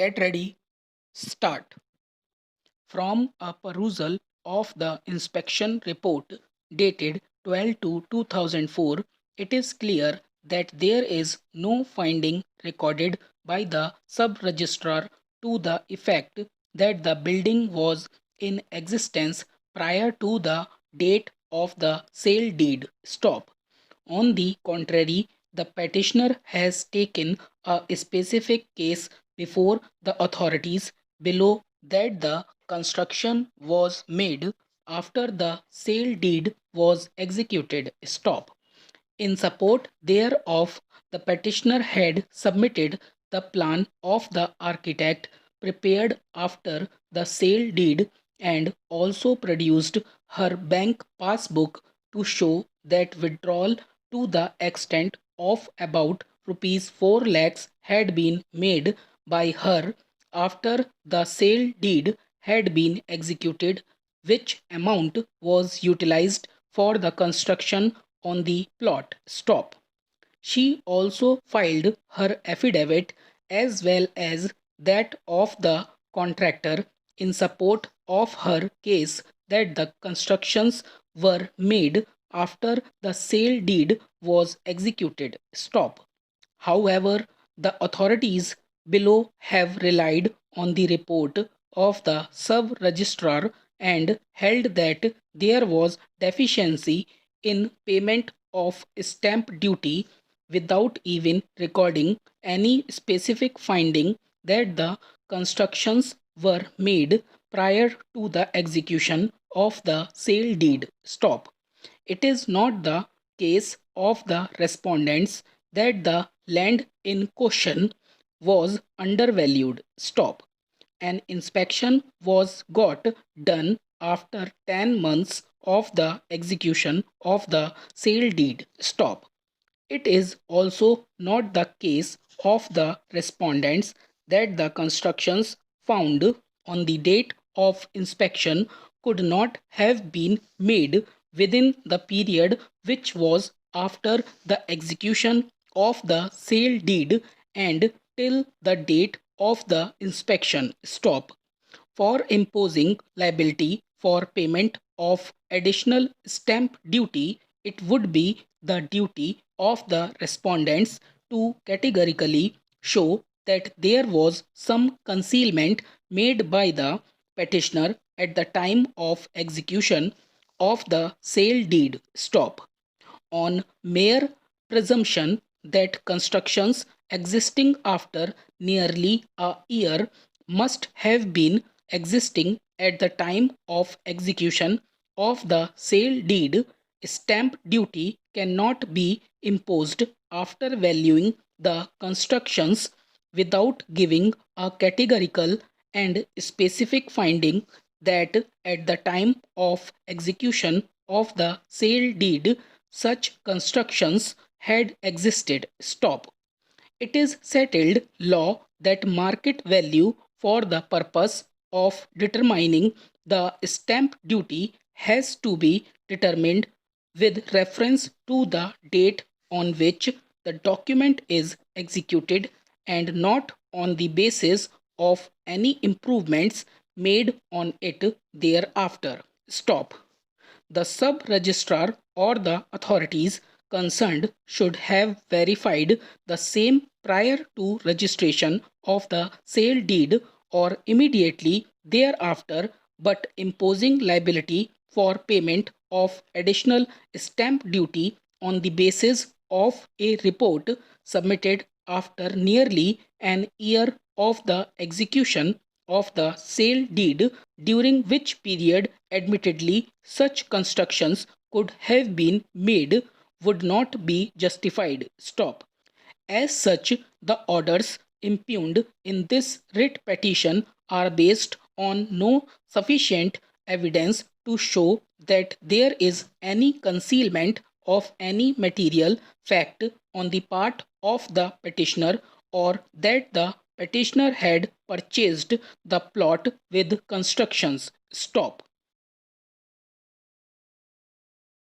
Get ready, start. From a perusal of the inspection report dated 12 to 2004, it is clear that there is no finding recorded by the sub registrar to the effect that the building was in existence prior to the date of the sale deed. Stop. On the contrary, the petitioner has taken a specific case before the authorities below that the construction was made after the sale deed was executed. Stop. In support thereof, the petitioner had submitted the plan of the architect prepared after the sale deed and also produced her bank passbook to show that withdrawal to the extent of about rupees 4 lakhs had been made by her after the sale deed had been executed, which amount was utilized for the construction on the plot. Stop. She also filed her affidavit as well as that of the contractor in support of her case that the constructions were made after the sale deed was executed. Stop. However, the authorities below have relied on the report of the sub registrar and held that there was deficiency in payment of stamp duty without even recording any specific finding that the constructions were made prior to the execution of the sale deed. Stop. It is not the case of the respondents that the land in question was undervalued. Stop. An inspection was got done after 10 months of the execution of the sale deed. Stop. It is also not the case of the respondents that the constructions found on the date of inspection could not have been made within the period which was after the execution of the sale deed and till the date of the inspection. Stop. For imposing liability for payment of additional stamp duty, it would be the duty of the respondents to categorically show that there was some concealment made by the petitioner at the time of execution of the sale deed. Stop. On mere presumption that constructions existing after nearly a year must have been existing at the time of execution of the sale deed, stamp duty cannot be imposed after valuing the constructions without giving a categorical and specific finding that at the time of execution of the sale deed such constructions had existed. Stop. It is settled law that market value for the purpose of determining the stamp duty has to be determined with reference to the date on which the document is executed and not on the basis of any improvements made on it thereafter. Stop. The sub registrar or the authorities concerned should have verified the same prior to registration of the sale deed or immediately thereafter, but imposing liability for payment of additional stamp duty on the basis of a report submitted after nearly an year of the execution of the sale deed, during which period admittedly such constructions could have been made, would not be justified. Stop. As such, the orders impugned in this writ petition are based on no sufficient evidence to show that there is any concealment of any material fact on the part of the petitioner or that the petitioner had purchased the plot with constructions. Stop.